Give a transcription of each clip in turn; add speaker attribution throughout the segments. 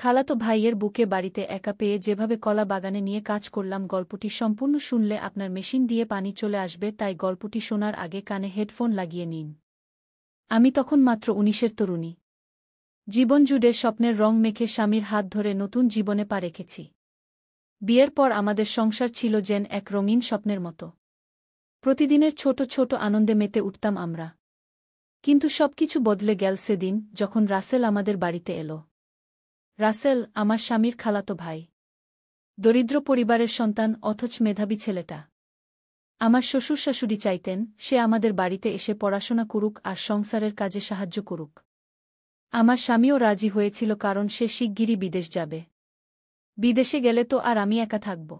Speaker 1: খালাতো ভাইয়ের বুকে বাড়িতে একা পেয়ে যেভাবে কলা বাগানে নিয়ে কাজ করলাম, গল্পটি সম্পূর্ণ শুনলে আপনার মেশিন দিয়ে পানি চলে আসবে, তাই গল্পটি শোনার আগে কানে হেডফোন লাগিয়ে নিন। আমি তখন মাত্র ১৯-এর তরুণী। জীবন জুড়ে স্বপ্নের রং মেখে স্বামীর হাত ধরে নতুন জীবনে পা রেখেছি। বিয়ের পর আমাদের সংসার ছিল যেন এক রঙিন স্বপ্নের মতো। প্রতিদিনের ছোট ছোট আনন্দে মেতে উঠতাম আমরা। কিন্তু সবকিছু বদলে গেল সেদিন যখন রাসেল আমাদের বাড়িতে এলো। রাসেল আমার স্বামীর খালাতো ভাই। দরিদ্র পরিবারের সন্তান, অথচ মেধাবী ছেলেটা। আমার শ্বশুর শাশুড়ি চাইতেন সে আমাদের বাড়িতে এসে পড়াশোনা করুক আর সংসারের কাজে সাহায্য করুক। আমার স্বামীও রাজি হয়েছিল, কারণ সে শিগগিরই বিদেশ যাবে। বিদেশে গেলে তো আর আমি একা থাকব।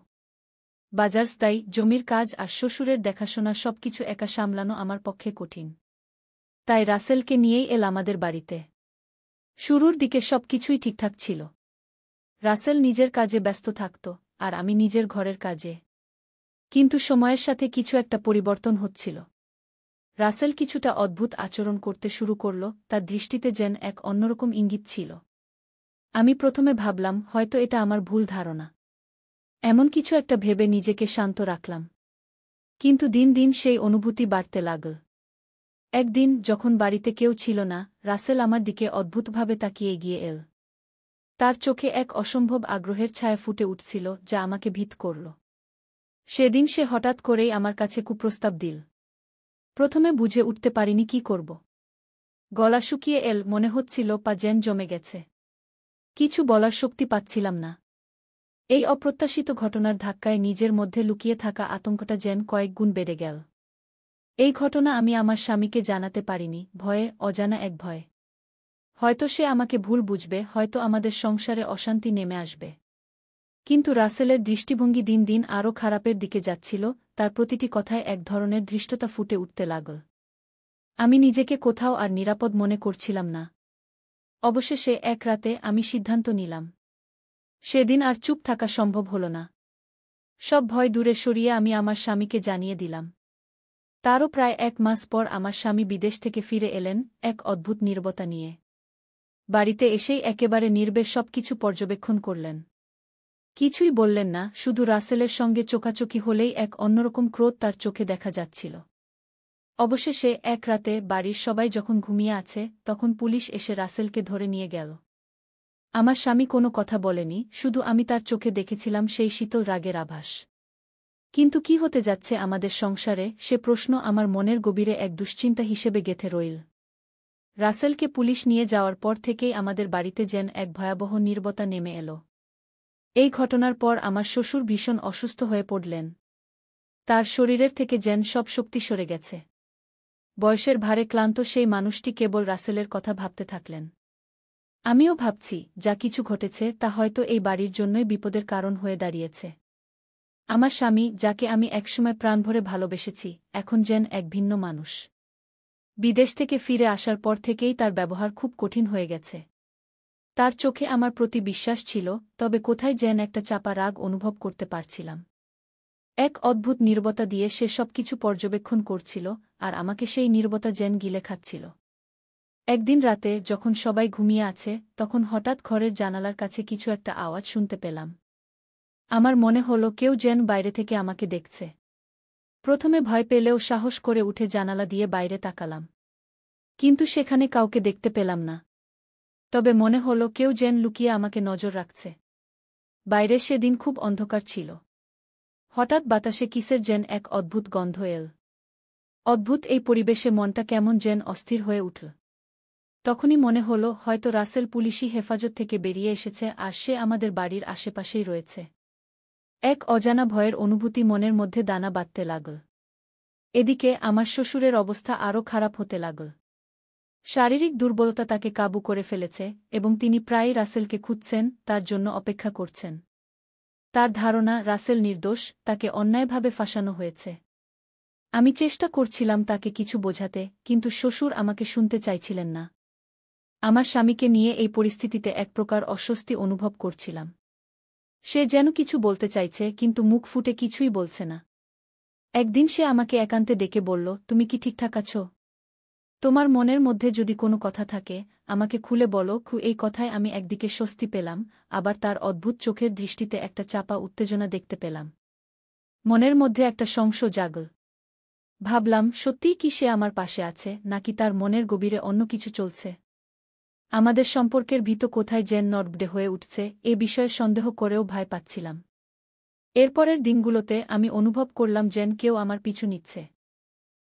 Speaker 1: বাজার স্থায়ী, জমির কাজ আর শ্বশুরের দেখাশোনা সবকিছু একা সামলানো আমার পক্ষে কঠিন। তাই রাসেলকে নিয়েই এল আমাদের বাড়িতে। শুরুর দিকে সবকিছুই ঠিকঠাক ছিল। রাসেল নিজের কাজে ব্যস্ত থাকত আর আমি নিজের ঘরের কাজে। কিন্তু সময়ের সাথে কিছু একটা পরিবর্তন হচ্ছিল। রাসেল কিছুটা অদ্ভুত আচরণ করতে শুরু করল, তার দৃষ্টিতে যেন এক অন্যরকম ইঙ্গিত ছিল। আমি প্রথমে ভাবলাম হয়তো এটা আমার ভুল ধারণা। এমন কিছু একটা ভেবে নিজেকে শান্ত রাখলাম। কিন্তু দিন দিন সেই অনুভূতি বাড়তে লাগল। একদিন যখন বাড়িতে কেউ ছিল না, রাসেল আমার দিকে অদ্ভুতভাবে তাকিয়ে এগিয়ে এল। তার চোখে এক অসম্ভব আগ্রহের ছায়া ফুটে উঠছিল, যা আমাকে ভীত করল। সেদিন সে হঠাৎ করেই আমার কাছে কুপ্রস্তাব দিল। প্রথমে বুঝে উঠতে পারিনি কি করব। গলা শুকিয়ে এল, মনে হচ্ছিল পা যেন জমে গেছে। কিছু বলার শক্তি পাচ্ছিলাম না। এই অপ্রত্যাশিত ঘটনার ধাক্কায় নিজের মধ্যে লুকিয়ে থাকা আতঙ্কটা যেন কয়েক গুণ বেড়ে গেল। এই ঘটনা আমি আমার স্বামীকে জানাতে পারিনি, ভয়ে, অজানা এক ভয়। হয়তো সে আমাকে ভুল বুঝবে, হয়তো আমাদের সংসারে অশান্তি নেমে আসবে। কিন্তু রাসেলের দৃষ্টিভঙ্গি দিন দিন আরও খারাপের দিকে যাচ্ছিল, তার প্রতিটি কথায় এক ধরনের ধৃষ্টতা ফুটে উঠতে লাগল। আমি নিজেকে কোথাও আর নিরাপদ মনে করছিলাম না। অবশেষে এক রাতে আমি সিদ্ধান্ত নিলাম। সেদিন আর চুপ থাকা সম্ভব হল না। সব ভয় দূরে সরিয়ে আমি আমার স্বামীকে জানিয়ে দিলাম। তারও প্রায় ১ মাস পর আমার স্বামী বিদেশ থেকে ফিরে এলেন, এক অদ্ভুত নীরবতা নিয়ে। বাড়িতে এসেই একেবারে নীরবে সবকিছু পর্যবেক্ষণ করলেন। কিছুই বললেন না, শুধু রাসেলের সঙ্গে চোখাচোখি হলেই এক অন্যরকম ক্রোধ তার চোখে দেখা যাচ্ছিল। অবশেষে এক রাতে বাড়ির সবাই যখন ঘুমিয়ে আছে, তখন পুলিশ এসে রাসেলকে ধরে নিয়ে গেল। আমার স্বামী কোনো কথা বলেনি, শুধু আমি তার চোখে দেখেছিলাম সেই শীতল রাগের আভাস। কিন্তু কি হতে যাচ্ছে আমাদের সংসারে, সে প্রশ্ন আমার মনের গভীরে এক দুশ্চিন্তা হিসেবে গেঁথে রইল। রাসেলকে পুলিশ নিয়ে যাওয়ার পর থেকেই আমাদের বাড়িতে যেন এক ভয়াবহ নীরবতা নেমে এল। এই ঘটনার পর আমার শ্বশুর ভীষণ অসুস্থ হয়ে পড়লেন। তার শরীরের থেকে যেন সব শক্তি সরে গেছে। বয়সের ভারে ক্লান্ত সেই মানুষটি কেবল রাসেলের কথা ভাবতে থাকলেন। আমিও ভাবছি, যা কিছু ঘটেছে তা হয়তো এই বাড়ির জন্যই বিপদের কারণ হয়ে দাঁড়িয়েছে। আমার স্বামী, যাকে আমি একসময় প্রাণভরে ভালোবেসেছি, এখন যেন এক ভিন্ন মানুষ। বিদেশ থেকে ফিরে আসার পর থেকেই তার ব্যবহার খুব কঠিন হয়ে গেছে। তার চোখে আমার প্রতি বিশ্বাস ছিল, তবে কোথায় যেন একটা চাপা রাগ অনুভব করতে পারছিলাম। এক অদ্ভুত নীরবতা দিয়ে সে সবকিছু পর্যবেক্ষণ করছিল, আর আমাকে সেই নীরবতা যেন গিলে খাচ্ছিল। একদিন রাতে যখন সবাই ঘুমিয়ে আছে, তখন হঠাৎ ঘরের জানালার কাছে কিছু একটা আওয়াজ শুনতে পেলাম। আমার মনে হলো কেউ যেন বাইরে থেকে আমাকে দেখছে। প্রথমে ভয় পেলেও সাহস করে উঠে জানালা দিয়ে বাইরে তাকালাম। কিন্তু সেখানে কাউকে দেখতে পেলাম না। তবে মনে হলো কেউ যেন লুকিয়ে আমাকে নজর রাখছে। বাইরে সেদিন খুব অন্ধকার ছিল। হঠাৎ বাতাসে কিসের যেন এক অদ্ভুত গন্ধ এল। অদ্ভুত এই পরিবেশে মনটা কেমন যেন অস্থির হয়ে উঠল। তখনই মনে হলো হয়তো রাসেল পুলিশি হেফাজত থেকে বেরিয়ে এসেছে আর সে আমাদের বাড়ির আশেপাশেই রয়েছে। এক অজানা ভয়ের অনুভূতি মনের মধ্যে দানা বাঁধতে লাগল। এদিকে আমার শ্বশুরের অবস্থা আরও খারাপ হতে লাগল। শারীরিক দুর্বলতা তাকে কাবু করে ফেলেছে এবং তিনি প্রায়ই রাসেলকে খুঁজছেন, তার জন্য অপেক্ষা করছেন। তার ধারণা রাসেল নির্দোষ, তাকে অন্যায়ভাবে ফাঁসানো হয়েছে। আমি চেষ্টা করছিলাম তাকে কিছু বোঝাতে, কিন্তু শ্বশুর আমাকে শুনতে চাইছিলেন না। আমার স্বামীকে নিয়ে এই পরিস্থিতিতে এক প্রকার অস্বস্তি অনুভব করছিলাম। সে যেন কিছু বলতে চাইছে, কিন্তু মুখ ফুটে কিছুই বলছে না। একদিন সে আমাকে একান্তে ডেকে বলল, তুমি কি ঠিকঠাক আছো? তোমার মনের মধ্যে যদি কোনো কথা থাকে আমাকে খুলে বলো। এই কথায় আমি একদিকে স্বস্তি পেলাম, আবার তার অদ্ভুত চোখের দৃষ্টিতে একটা চাপা উত্তেজনা দেখতে পেলাম। মনের মধ্যে একটা সংশয় জাগল। ভাবলাম, সত্যিই কি সে আমার পাশে আছে, নাকি তার মনের গভীরে অন্য কিছু চলছে। আমাদের সম্পর্কের ভিত কোথায় যেন নড়বড়ে হয়ে উঠছে, এ বিষয়ে সন্দেহ করেও ভয় পাচ্ছিলাম। এরপরের দিনগুলোতে আমি অনুভব করলাম যেন কেউ আমার পিছু নিচ্ছে।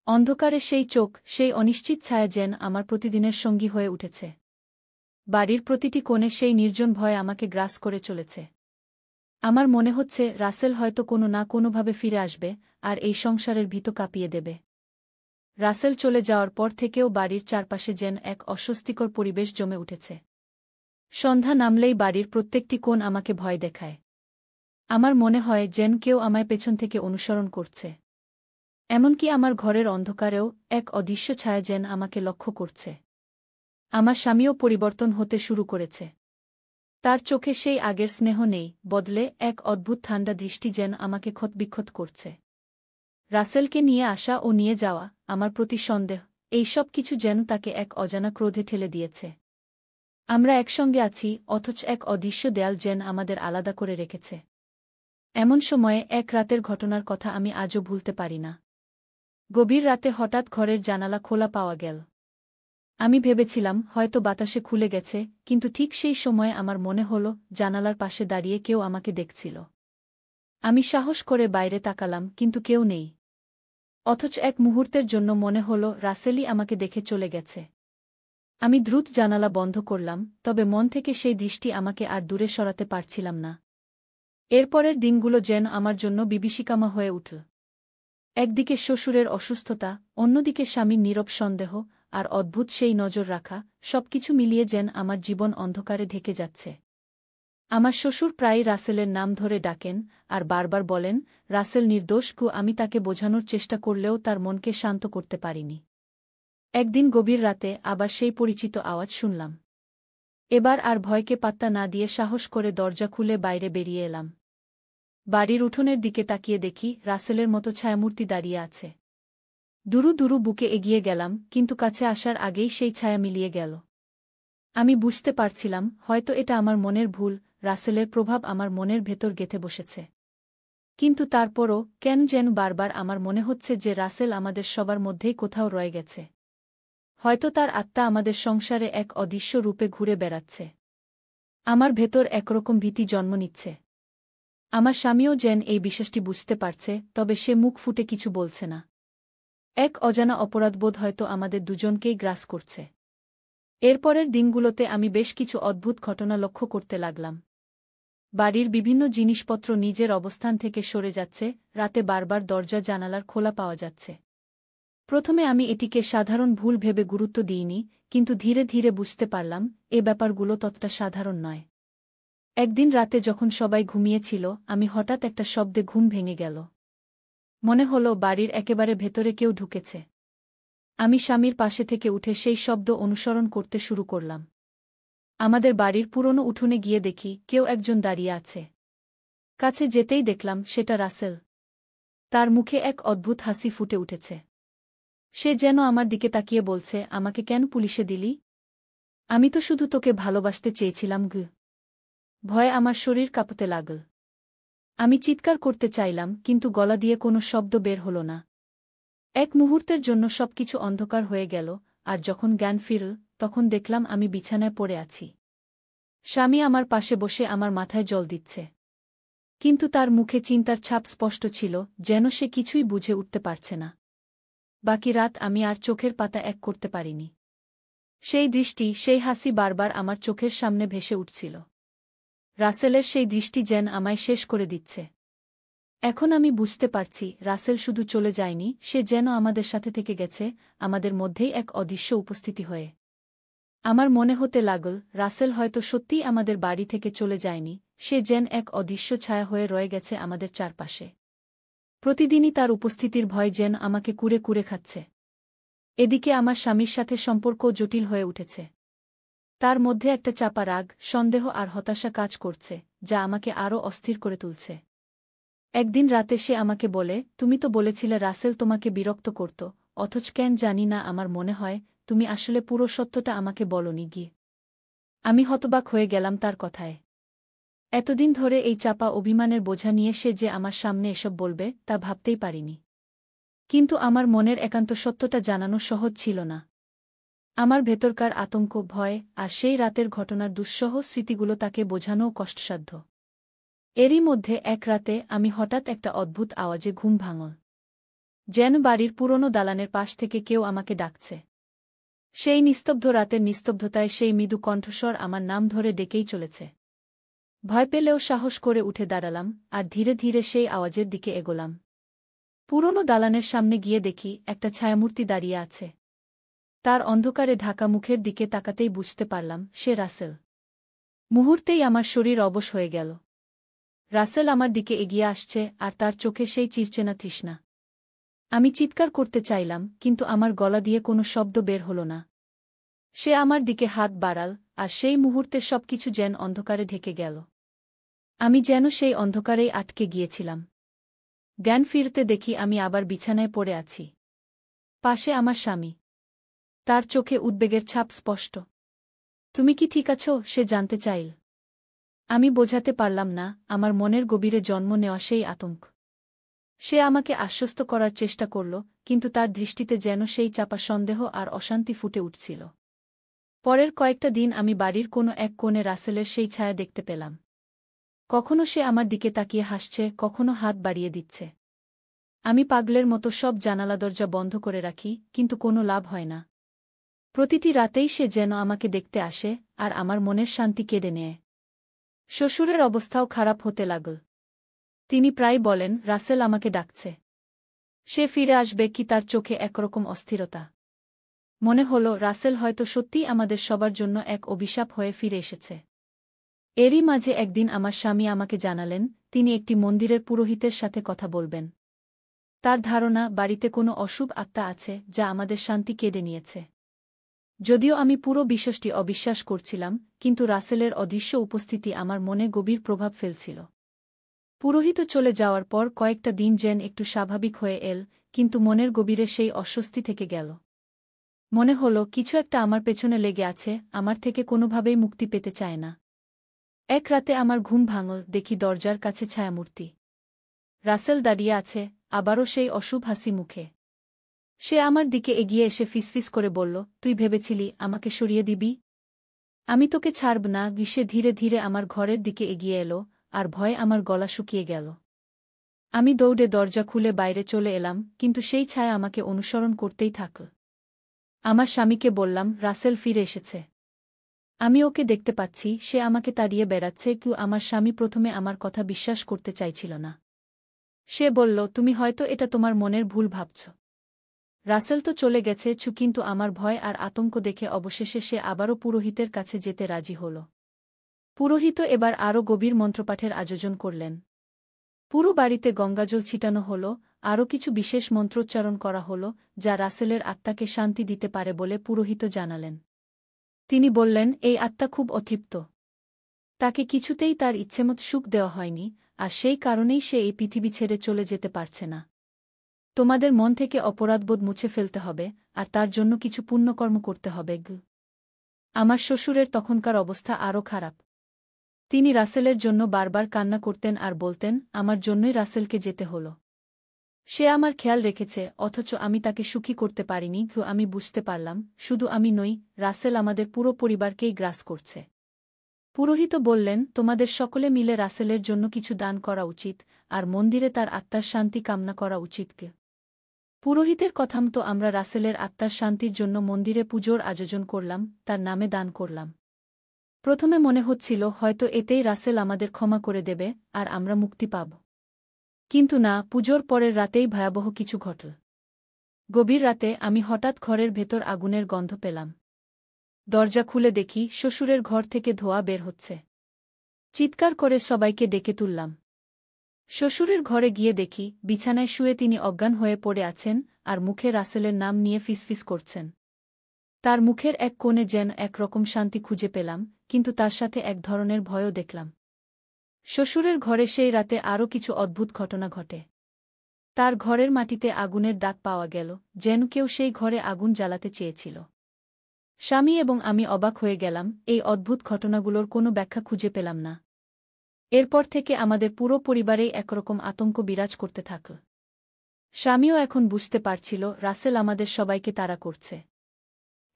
Speaker 1: অন্ধকারে সেই চোখ, সেই অনিশ্চিত ছায়া যেন আমার প্রতিদিনের সঙ্গী হয়ে উঠেছে। বাড়ির প্রতিটি কোণে সেই নির্জন ভয় আমাকে গ্রাস করে চলেছে। আমার মনে হচ্ছে রাসেল হয়তো কোনো না কোনোভাবে ফিরে আসবে, আর এই সংসারের ভিত কাঁপিয়ে দেবে। রাসেল চলে যাওয়ার পর থেকেও বাড়ির চারপাশে যেন এক অস্বস্তিকর পরিবেশ জমে উঠেছে। সন্ধ্যা নামলেই বাড়ির প্রত্যেকটি কোণ আমাকে ভয় দেখায়। আমার মনে হয় যেন কেউ আমায় পেছন থেকে অনুসরণ করছে। এমনকি আমার ঘরের অন্ধকারেও এক অদৃশ্য ছায়া যেন আমাকে লক্ষ্য করছে। আমার স্বামীও পরিবর্তন হতে শুরু করেছে। তার চোখে সেই আগের স্নেহ নেই, বদলে এক অদ্ভুত ঠান্ডা দৃষ্টি যেন আমাকে ক্ষতবিক্ষত করছে। রাসেলকে নিয়ে আসা ও নিয়ে যাওয়া, আমার প্রতি সন্দেহ, এই সব কিছু যেন তাকে এক অজানা ক্রোধে ঠেলে দিয়েছে। আমরা একসঙ্গে আছি, অথচ এক অদৃশ্য দেয়াল যেন আমাদের আলাদা করে রেখেছে। এমন সময়ে এক রাতের ঘটনার কথা আমি আজও ভুলতে পারি না। গভীর রাতে হঠাৎ ঘরের জানালা খোলা পাওয়া গেল। আমি ভেবেছিলাম হয়তো বাতাসে খুলে গেছে, কিন্তু ঠিক সেই সময়ে আমার মনে হলো জানালার পাশে দাঁড়িয়ে কেউ আমাকে দেখছিল। আমি সাহস করে বাইরে তাকালাম, কিন্তু কেউ নেই। অথচ এক মুহূর্তের জন্য মনে হলো রাসেলই আমাকে দেখে চলে গেছে। আমি দ্রুত জানালা বন্ধ করলাম, তবে মন থেকে সেই দৃষ্টি আমাকে আর দূরে সরাতে পারছিলাম না। এরপরের দিনগুলো যেন আমার জন্য বিভীষিকাময় হয়ে উঠল। একদিকে শ্বশুরের অসুস্থতা, অন্যদিকে স্বামীর নীরব সন্দেহ, আর অদ্ভুত সেই নজর রাখা, সবকিছু মিলিয়ে যেন আমার জীবন অন্ধকারে ঢেকে যাচ্ছে। আমার শ্বশুর প্রায়ই রাসেলের নাম ধরে ডাকেন, আর বারবার বলেন রাসেল নির্দোষ। আমি তাকে বোঝানোর চেষ্টা করলেও তার মনকে শান্ত করতে পারিনি। একদিন গভীর রাতে আবার সেই পরিচিত আওয়াজ শুনলাম। এবার আর ভয়কে পাত্তা না দিয়ে সাহস করে দরজা খুলে বাইরে বেরিয়ে এলাম। বাড়ির উঠোনের দিকে তাকিয়ে দেখি রাসেলের মতো ছায়ামূর্তি দাঁড়িয়ে আছে। দুরু দুরু বুকে এগিয়ে গেলাম, কিন্তু কাছে আসার আগেই সেই ছায়া মিলিয়ে গেল। আমি বুঝতে পারছিলাম হয়তো এটা আমার মনের ভুল, রাসেলের প্রভাব আমার মনের ভেতর গেঁথে বসেছে। কিন্তু তারপরও কেন যেন বারবার আমার মনে হচ্ছে যে রাসেল আমাদের সবার মধ্যেই কোথাও রয়ে গেছে। হয়তো তার আত্মা আমাদের সংসারে এক অদৃশ্য রূপে ঘুরে বেড়াচ্ছে। আমার ভেতর একরকম ভীতি জন্ম নিচ্ছে। আমার স্বামীও যেন এই বিষয়টি বুঝতে পারছে, তবে সে মুখ ফুটে কিছু বলছে না। এক অজানা অপরাধবোধ হয়তো আমাদের দুজনকেই গ্রাস করছে। এরপরের দিনগুলোতে আমি বেশ কিছু অদ্ভুত ঘটনা লক্ষ্য করতে লাগলাম। বাড়ির বিভিন্ন জিনিসপত্র নিজের অবস্থান থেকে সরে যাচ্ছে, রাতে বারবার দরজা জানালার খোলা পাওয়া যাচ্ছে। প্রথমে আমি এটিকে সাধারণ ভুল ভেবে গুরুত্ব দিইনি, কিন্তু ধীরে ধীরে বুঝতে পারলাম এ ব্যাপারগুলো ততটা সাধারণ নয়। একদিন রাতে যখন সবাই ঘুমিয়েছিল, আমি হঠাৎ একটা শব্দে ঘুম ভেঙে গেল। মনে হলো বাড়ির একেবারে ভেতরে কেউ ঢুকেছে। আমি স্বামীর পাশে থেকে উঠে সেই শব্দ অনুসরণ করতে শুরু করলাম। আমাদের বাড়ির পুরনো উঠোনে গিয়ে দেখি কেউ একজন দাঁড়িয়ে আছে। কাছে যেতেই দেখলাম সেটা রাসেল। তার মুখে এক অদ্ভুত হাসি ফুটে উঠেছে। সে যেন আমার দিকে তাকিয়ে বলছে, আমাকে কেন পুলিশে দিলি? আমি তো শুধু তোকে ভালোবাসতে চেয়েছিলাম। ভয়ে আমার শরীর কাঁপতে লাগল। আমি চিৎকার করতে চাইলাম, কিন্তু গলা দিয়ে কোনো শব্দ বের হল না। এক মুহূর্তের জন্য সবকিছু অন্ধকার হয়ে গেল, আর যখন জ্ঞান ফিরল তখন দেখলাম আমি বিছানায় পড়ে আছি। স্বামী আমার পাশে বসে আমার মাথায় জল দিচ্ছে। কিন্তু তার মুখে চিন্তার ছাপ স্পষ্ট ছিল, যেন সে কিছুই বুঝে উঠতে পারছে না। বাকি রাত আমি আর চোখের পাতা এক করতে পারিনি। সেই দৃষ্টি, সেই হাসি বারবার আমার চোখের সামনে ভেসে উঠছিল। রাসেলের সেই দৃষ্টি যেন আমায় শেষ করে দিচ্ছে। এখন আমি বুঝতে পারছি রাসেল শুধু চলে যায়নি, সে যেন আমাদের সাথে থেকে গেছে, আমাদের মধ্যেই এক অদৃশ্য উপস্থিতি হয়ে। আমার মনে হতে লাগল রাসেল হয়তো সত্যিই আমাদের বাড়ি থেকে চলে যায়নি, সে যেন এক অদৃশ্য ছায়া হয়ে রয়ে গেছে আমাদের চারপাশে। প্রতিদিনই তার উপস্থিতির ভয় যেন আমাকে কুরে কুরে খাচ্ছে। এদিকে আমার স্বামীর সাথে সম্পর্কও জটিল হয়ে উঠেছে। তার মধ্যে একটা চাপা রাগ, সন্দেহ আর হতাশা কাজ করছে, যা আমাকে আরও অস্থির করে তুলছে। একদিন রাতে সে আমাকে বলে, তুমি তো বলেছিলে রাসেল তোমাকে বিরক্ত করত, অথচ কেন জানি না আমার মনে হয় তুমি আসলে পুরো সত্যটা আমাকে বলনি গিয়ে। আমি হতবাক হয়ে গেলাম তার কথায়। এতদিন ধরে এই চাপা অভিমানের বোঝা নিয়ে সে যে আমার সামনে এসব বলবে তা ভাবতেই পারিনি। কিন্তু আমার মনের একান্ত সত্যটা জানানো সহজ ছিল না। আমার ভেতরকার আতঙ্ক, ভয় আর সেই রাতের ঘটনার দুঃসহ স্মৃতিগুলো তাকে বোঝানোও কষ্টসাধ্য। এরই মধ্যে এক রাতে আমি হঠাৎ একটা অদ্ভুত আওয়াজে ঘুম ভাঙল। যেন বাড়ির পুরনো দালানের পাশ থেকে কেউ আমাকে ডাকছে। সেই নিস্তব্ধ রাতের নিস্তব্ধতায় সেই মৃদু কণ্ঠস্বর আমার নাম ধরে ডেকেই চলেছে। ভয় পেলেও সাহস করে উঠে দাঁড়ালাম আর ধীরে ধীরে সেই আওয়াজের দিকে এগোলাম। পুরনো দালানের সামনে গিয়ে দেখি একটা ছায়ামূর্তি দাঁড়িয়ে আছে। তার অন্ধকারে ঢাকা মুখের দিকে তাকাতেই বুঝতে পারলাম সে রাসেল। মুহূর্তেই আমার শরীর অবশ হয়ে গেল। রাসেল আমার দিকে এগিয়ে আসছে আর তার চোখে সেই চিরচেনা তৃষ্ণা। আমি চিৎকার করতে চাইলাম, কিন্তু আমার গলা দিয়ে কোনো শব্দ বের হল না। সে আমার দিকে হাত বাড়াল, আর সেই মুহূর্তে সবকিছু যেন অন্ধকারে ঢেকে গেল। আমি যেন সেই অন্ধকারেই আটকে গিয়েছিলাম। জ্ঞান ফিরতে দেখি আমি আবার বিছানায় পড়ে আছি। পাশে আমার স্বামী। তার চোখে উদ্বেগের ছাপ স্পষ্ট। তুমি কি ঠিক আছো? সে জানতে চাইল। আমি বোঝাতে পারলাম না আমার মনের গভীরে জন্ম নেওয়া সেই আতঙ্ক। সে আমাকে আশ্বস্ত করার চেষ্টা করল, কিন্তু তার দৃষ্টিতে যেন সেই চাপা সন্দেহ আর অশান্তি ফুটে উঠছিল। পরের কয়েকটা দিন আমি বাড়ির কোনো এক কোণে রাসেলের সেই ছায়া দেখতে পেলাম। কখনো সে আমার দিকে তাকিয়ে হাসছে, কখনো হাত বাড়িয়ে দিচ্ছে। আমি পাগলের মতো সব জানালা দরজা বন্ধ করে রাখি, কিন্তু কোনো লাভ হয় না। প্রতিটি রাতেই সে যেন আমাকে দেখতে আসে আর আমার মনের শান্তি কেড়ে নেয়। শ্বশুরের অবস্থাও খারাপ হতে লাগল। তিনি প্রায় বলেন, রাসেল আমাকে ডাকছে। সে ফিরে আসবে কি? তার চোখে একরকম অস্থিরতা। মনে হল রাসেল হয়তো সত্যিই আমাদের সবার জন্য এক অভিশাপ হয়ে ফিরে এসেছে। এরই মাঝে একদিন আমার স্বামী আমাকে জানালেন তিনি একটি মন্দিরের পুরোহিতের সাথে কথা বলবেন। তার ধারণা বাড়িতে কোনো অশুভ আত্মা আছে যা আমাদের শান্তি কেড়ে নিয়েছে। যদিও আমি পুরো বিষয়টি অবিশ্বাস করছিলাম, কিন্তু রাসেলের অদৃশ্য উপস্থিতি আমার মনে গভীর প্রভাব ফেলছিল। পুরোহিত চলে যাওয়ার পর কয়েকটা দিন যেন একটু স্বাভাবিক হয়ে এল, কিন্তু মনের গভীরে সেই অস্বস্তি থেকে গেল। মনে হল কিছু একটা আমার পেছনে লেগে আছে, আমার থেকে কোনোভাবেই মুক্তি পেতে চায় না। এক রাতে আমার ঘুম ভাঙল, দেখি দরজার কাছে ছায়ামূর্তি। রাসেল দাঁড়িয়ে আছে, আবারও সেই অশুভ হাসি মুখে। সে আমার দিকে এগিয়ে এসে ফিসফিস করে বলল, তুই ভেবেছিলি আমাকে সরিয়ে দিবি? আমি তোকে ছাড়ব না। সে ধীরে ধীরে আমার ঘরের দিকে এগিয়ে এলো, আর ভয়ে আমার গলা শুকিয়ে গেল। আমি দৌড়ে দরজা খুলে বাইরে চলে এলাম, কিন্তু সেই ছায়া আমাকে অনুসরণ করতেই থাকল। আমার স্বামীকে বললাম, রাসেল ফিরে এসেছে। আমি ওকে দেখতে পাচ্ছি, সে আমাকে তাড়িয়ে বেড়াচ্ছে। আমার স্বামী প্রথমে আমার কথা বিশ্বাস করতে চাইছিল না। সে বলল, তুমি হয়তো এটা তোমার মনের ভুল ভাবছ। রাসেল তো চলে গেছে। কিন্তু আমার ভয় আর আতঙ্ক দেখে অবশেষে সে আবারও পুরোহিতের কাছে যেতে রাজি হল। পুরোহিত এবার আরও গভীর মন্ত্রপাঠের আয়োজন করলেন। পুরো বাড়িতে গঙ্গাজল ছিটানো হল, আরও কিছু বিশেষ মন্ত্রোচ্চারণ করা হল, যা রাসেলের আত্মাকে শান্তি দিতে পারে বলে পুরোহিত জানালেন। তিনি বললেন, এই আত্মা খুব অতৃপ্ত। তাকে কিছুতেই তার ইচ্ছেমত সুখ দেওয়া হয়নি, আর সেই কারণেই সে এই পৃথিবী ছেড়ে চলে যেতে পারছে না। তোমাদের মন থেকে অপরাধবোধ মুছে ফেলতে হবে, আর তার জন্য কিছু পুণ্যকর্ম করতে হবে। আমার শ্বশুরের তখনকার অবস্থা আরও খারাপ। তিনি রাসেলের জন্য বারবার কান্না করতেন আর বলতেন, আমার জন্যই রাসেলকে যেতে হল। সে আমার খেয়াল রেখেছে, অথচ আমি তাকে সুখী করতে পারিনি। আমি বুঝতে পারলাম, শুধু আমি নই, রাসেল আমাদের পুরো পরিবারকেই গ্রাস করছে। পুরোহিত বললেন, তোমাদের সকলে মিলে রাসেলের জন্য কিছু দান করা উচিত, আর মন্দিরে তার আত্মার শান্তি কামনা করা উচিত। পুরোহিতের কথামতো আমরা রাসেলের আত্মার শান্তির জন্য মন্দিরে পুজোর আয়োজন করলাম, তার নামে দান করলাম। প্রথমে মনে হচ্ছিল হয়তো এতেই রাসেল আমাদের ক্ষমা করে দেবে আর আমরা মুক্তি পাব। কিন্তু না, পুজোর পরের রাতেই ভয়াবহ কিছু ঘটল। গভীর রাতে আমি হঠাৎ ঘরের ভেতর আগুনের গন্ধ পেলাম। দরজা খুলে দেখি শ্বশুরের ঘর থেকে ধোঁয়া বের হচ্ছে। চিৎকার করে সবাইকে ডেকে তুললাম। শ্বশুরের ঘরে গিয়ে দেখি বিছানায় শুয়ে তিনি অজ্ঞান হয়ে পড়ে আছেন, আর মুখে রাসেলের নাম নিয়ে ফিসফিস করছেন। তার মুখের এক কোণে যেন একরকম শান্তি খুঁজে পেলাম, কিন্তু তার সাথে এক ধরনের ভয়ও দেখলাম। শ্বশুরের ঘরে সেই রাতে আরও কিছু অদ্ভুত ঘটনা ঘটে। তার ঘরের মাটিতে আগুনের দাগ পাওয়া গেল, যেন কেউ সেই ঘরে আগুন জ্বালাতে চেয়েছিল। স্বামী এবং আমি অবাক হয়ে গেলাম, এই অদ্ভুত ঘটনাগুলোর কোনো ব্যাখ্যা খুঁজে পেলাম না। এরপর থেকে আমাদের পুরো পরিবারেই একরকম আতঙ্ক বিরাজ করতে থাকল। স্বামীও এখন বুঝতে পারছিল রাসেল আমাদের সবাইকে তাড়া করছে।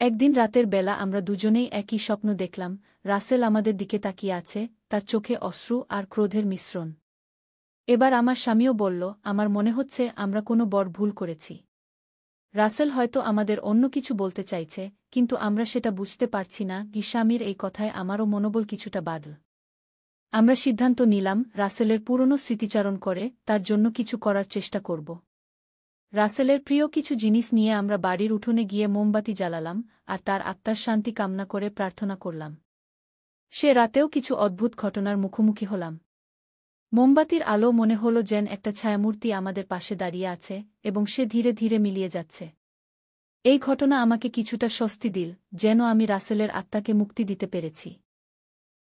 Speaker 1: একদিন রাতের বেলা আমরা দুজনেই একই স্বপ্ন দেখলাম, রাসেল আমাদের দিকে তাকিয়ে আছে, তার চোখে অশ্রু আর ক্রোধের মিশ্রণ। এবার আমার স্বামীও বলল, আমার মনে হচ্ছে আমরা কোনো বড় ভুল করেছি। রাসেল হয়তো আমাদের অন্য কিছু বলতে চাইছে, কিন্তু আমরা সেটা বুঝতে পারছি না। স্বামীর এই কথায় আমারও মনোবল কিছুটা বাড়ল। আমরা সিদ্ধান্ত নিলাম রাসেলের পুরনো স্মৃতিচারণ করে তার জন্য কিছু করার চেষ্টা করব। রাসেলের প্রিয় কিছু জিনিস নিয়ে আমরা বাড়ির উঠোনে গিয়ে মোমবাতি জ্বালালাম আর তার আত্মার শান্তি কামনা করে প্রার্থনা করলাম। সে রাতেও কিছু অদ্ভুত ঘটনার মুখোমুখি হলাম। মোমবাতির আলো মনে হল যেন একটা ছায়ামূর্তি আমাদের পাশে দাঁড়িয়ে আছে এবং সে ধীরে ধীরে মিলিয়ে যাচ্ছে। এই ঘটনা আমাকে কিছুটা স্বস্তি দিল, যেন আমি রাসেলের আত্মাকে মুক্তি দিতে পেরেছি।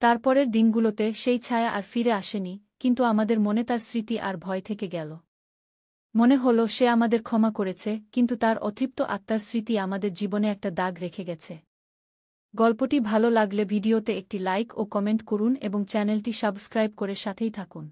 Speaker 1: তারপরের দিনগুলোতে সেই ছায়া আর ফিরে আসেনি, কিন্তু আমাদের মনে তার স্মৃতি আর ভয় থেকে গেল। মনে হল সে আমাদের ক্ষমা করেছে, কিন্তু তার অতৃপ্ত আত্মার স্মৃতি আমাদের জীবনে একটা দাগ রেখে গেছে। গল্পটি ভালো লাগলে ভিডিওতে একটি লাইক ও কমেন্ট করুন এবং চ্যানেলটি সাবস্ক্রাইব করে সাথেই থাকুন।